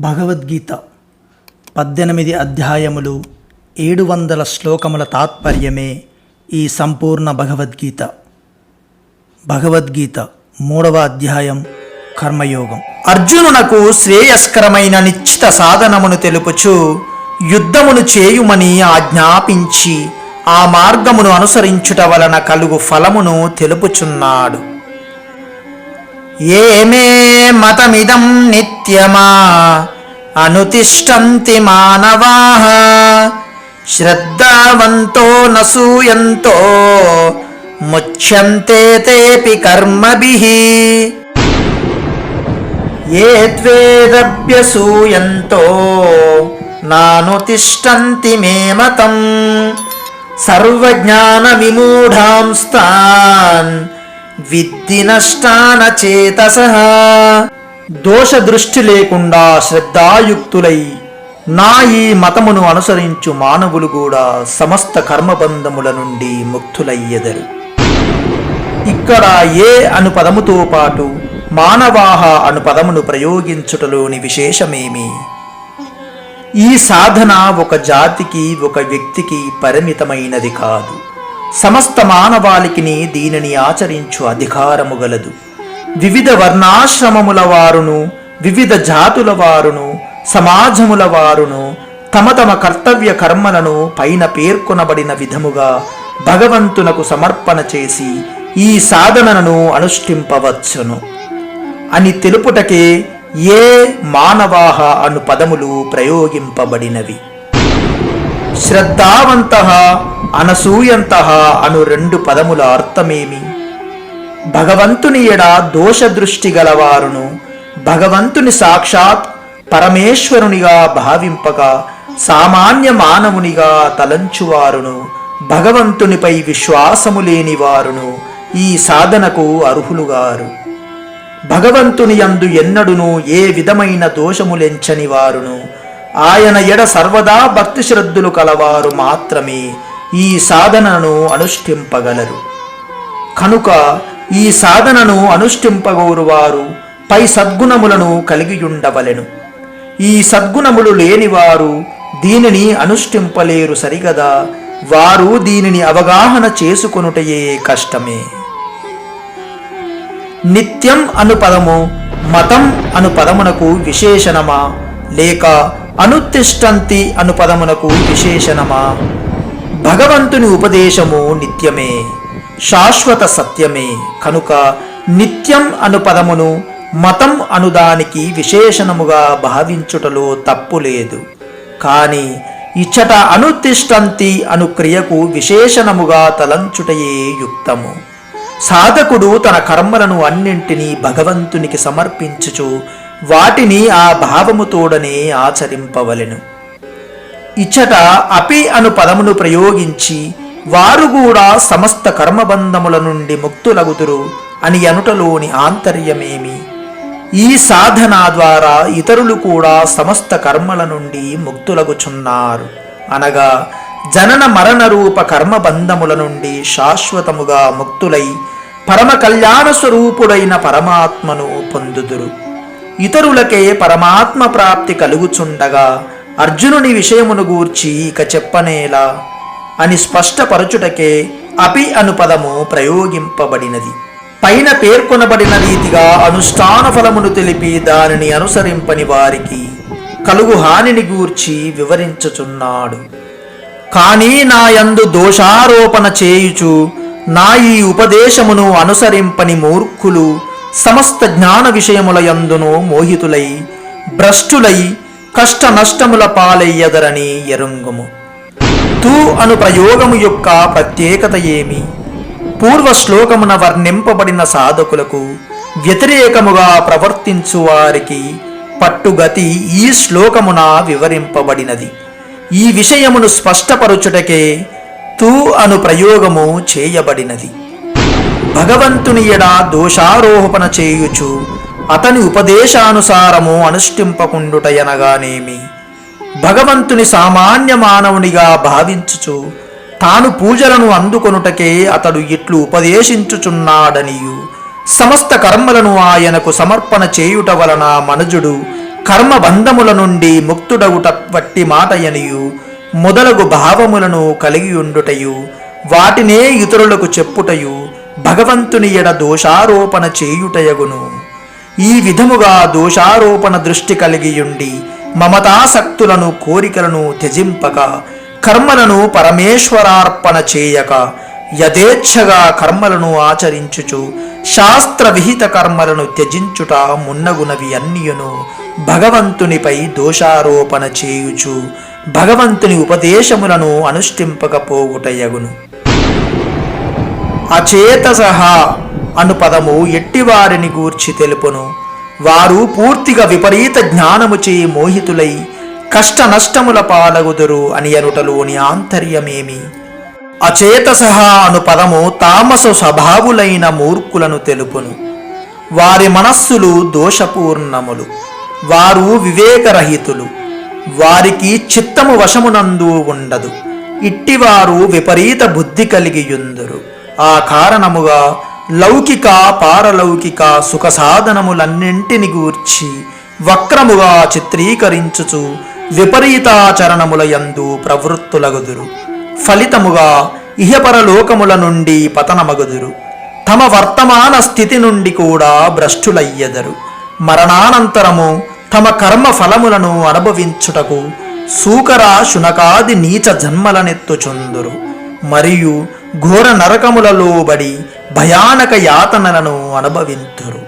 భగవద్గీత 18 అధ్యాయములు 700 శ్లోకముల తాత్పర్యమే ఈ సంపూర్ణ భగవద్గీత. భగవద్గీత 3వ అధ్యాయం కర్మయోగం. అర్జునునకు శ్రేయస్కరమైన నిశ్చిత సాధనమును తెలుపుచు యుద్ధమును చేయుమని ఆజ్ఞాపించి ఆ మార్గమును అనుసరించుట వలన కలుగు ఫలమును తెలుపుచున్నాడు. ఏమే మతమిదం నిత్యమా అనుతిష్టంతి మానవాః శ్రద్ధావంతో నసూయంతో ముచ్యంతే తేపి కర్మభిః ఏ త్వేదభ్యసూయంతో నానుతిష్టంతి మే మతం సర్వజ్ఞాన విమూఢాంస్తాన్ విద్ధి నష్టాన చేతసః. దోష దృష్టి లేకుండా శ్రద్ధాయుక్తులై నా ఈ మతమును అనుసరించు మానవులు కూడా సమస్త కర్మబంధముల నుండి ముక్తులయ్యెదరు. ఇక్కడ ఏ అను పదముతో పాటు మానవాహ అను పదమును ప్రయోగించుటలోని విశేషమేమి? ఈ సాధన ఒక జాతికి ఒక వ్యక్తికి పరిమితమైనది కాదు. సమస్త మానవాళికి దీనిని ఆచరించు అధికారము గలదు. వివిధ వర్ణాశ్రమముల వారును వివిధ జాతుల వారును సమాజముల వారును తమ తమ కర్తవ్య కర్మలను పైన పేర్కొనబడిన విధముగా భగవంతునకు సమర్పణ చేసి ఈ సాధనను అనుష్ఠింపవచ్చును అని తెలుపుటకే ఏ మానవాహ అను పదములు ప్రయోగింపబడినవి. శ్రద్ధావంతః అనసూయంతః అను 2 పదముల అర్థమేమి? భగవంతుని ఎడ దోషదృష్టి గలవారును భగవంతుని సాక్షాత్ పరమేశ్వరునిగా భావింపక సామాన్య మానవునిగా తలంచువారును భగవంతునిపై విశ్వాసము లేని వారును ఈ సాధనకు అర్హులుగారు. భగవంతుని యందు ఎన్నడును ఏ విధమైన దోషములెంచని వారును ఆయన ఎడ సర్వదా భక్తి శ్రద్ధులు కలవారు మాత్రమే ఈ సాధనను అనుష్ఠింపగలరు. కనుక ఈ సాధనను అనుష్ఠింపగోరువారు పై సద్గుణములను కలిగియుండవలెను. ఈ సద్గుణములు లేనివారు దీనిని అనుష్ఠింపలేరు సరిగదా. వారు దీనిని అవగాహన చేసుకొనుటయే కష్టమే. నిత్యం అను పదము మతం అను పదమునకు విశేషణమా లేక అనుతిష్టంతి అను పదమునకు విశేషణమా? భగవంతుని ఉపదేశము నిత్యమే, శాశ్వత సత్యమే. కనుక నిత్యం అను పదమును మతం అనుదానికి విశేషణముగా భావించుటలో తప్పు లేదు. కానీ ఇచ్చట అనుతిష్టంతి అను క్రియకు విశేషణముగా తలంచుటయే యుక్తము. సాధకుడు తన కర్మలను అన్నింటినీ భగవంతునికి సమర్పించుచు వాటిని ఆ భావముతోడనే ఆచరింపవలెను. ఇచ్చట అపి అను పదమును ప్రయోగించి వారు కూడా సమస్త కర్మబంధముల నుండి ముక్తులగుదురు అని అనుటలోని ఆంతర్యమేమి? ఈ సాధన ద్వారా ఇతరులు కూడా సమస్త కర్మల నుండి ముక్తులగుచున్నారు. అనగా జనన మరణ రూప కర్మబంధముల నుండి శాశ్వతముగా ముక్తులై పరమ కళ్యాణ స్వరూపుడైన పరమాత్మను పొందుదురు. ఇతరులకే పరమాత్మ ప్రాప్తి కలుగుచుండగా అర్జునుని విషయమును గూర్చి ఇక చెప్పనేలా అని స్పష్టపరచుటకే అపి అను పదము ప్రయోగింపబడినది. పైన పేర్కొనబడిన రీతిగా అనుష్ఠాన ఫలమును తెలిపి దానిని అనుసరింపని వారికి కలుగు హానిని గూర్చి వివరించుచున్నాడు. కానీ నా యందు దోషారోపణ చేయుచు నా ఈ ఉపదేశమును అనుసరింపని మూర్ఖులు సమస్త జ్ఞాన విషయముల యందును మోహితులై భ్రష్టులై కష్ట నష్టముల పాలయ్యదరని ఎరుంగుము. తూ అను ప్రయోగము యొక్క ప్రత్యేకత ఏమి? పూర్వ శ్లోకమున వర్ణింపబడిన సాధకులకు వ్యతిరేకముగా ప్రవర్తించు వారికి పట్టుగతి ఈ శ్లోకమున వివరింపబడినది. ఈ విషయమును స్పష్టపరచుటకే తూ అను ప్రయోగము చేయబడినది. భగవంతుని ఎడ దోషారోపణ చేయుచు అతని ఉపదేశానుసారము అనుష్ఠింపకుండుటయనగానేమి? భగవంతుని సామాన్య మానవునిగా భావించుచు తాను పూజలను అందుకొనుటకే అతడు ఇట్లు ఉపదేశించుచున్నాడనియు సమస్త కర్మలను ఆయనకు సమర్పణ చేయుట వలన మనుజుడు కర్మబంధముల నుండి ముక్తుడగుట వట్టి మాటయనియు మొదలగు భావములను కలిగియుండుటయు వాటినే ఇతరులకు చెప్పుటయు భగవంతుని ఎడ దోషారోపణ చేయుటయగును. ఈ విధముగా దోషారోపణ దృష్టి కలిగియుండి మమతాసక్తులను కోరికలను త్యజింపక కర్మలను పరమేశ్వరార్పణ చేయక యథేచ్ఛగా కర్మలను ఆచరించుచు శాస్త్ర విహిత కర్మలను త్యజించుట మున్నగునవి అన్నియును భగవంతునిపై దోషారోపణ చేయుచు భగవంతుని ఉపదేశములను అనుష్ఠింపకపోవుటయగును. అచేతసః అను పదము ఎట్టివారిని గూర్చి తెలుపును. వారు పూర్తిగా విపరీత జ్ఞానముచే మోహితులై కష్ట నష్టముల పాలగుదురు అని అనుటలోని ఆంతర్యమేమి? అచేతసః అను పదము తామస స్వభావులైన మూర్ఖులను తెలుపును. వారి మనస్సులు దోషపూర్ణములు, వారు వివేకరహితులు, వారికి చిత్తము వశమునందు ఉండదు. ఇట్టివారు విపరీత బుద్ధి కలిగియుందురు. ఆ కారణముగా లౌకిక పారలౌకిక సుఖ సాధనములన్నింటిని గూర్చి వక్రముగా చిత్రీకరించుచు విపరీతాచరణముల యందు ప్రవృత్తులగుదురు. ఫలితముగా ఇహపరలోకముల నుండి పతనమగుదురు. తమ వర్తమాన స్థితి నుండి కూడా భ్రష్టులయ్యెదరు. మరణానంతరము తమ కర్మ ఫలములను అనుభవించుటకు సూకర శునకాది నీచ జన్మలనెత్తుచుందురు. మరియు ఘోర నరకములలో బడి భయానక యాతనలను అనుభవింతురు.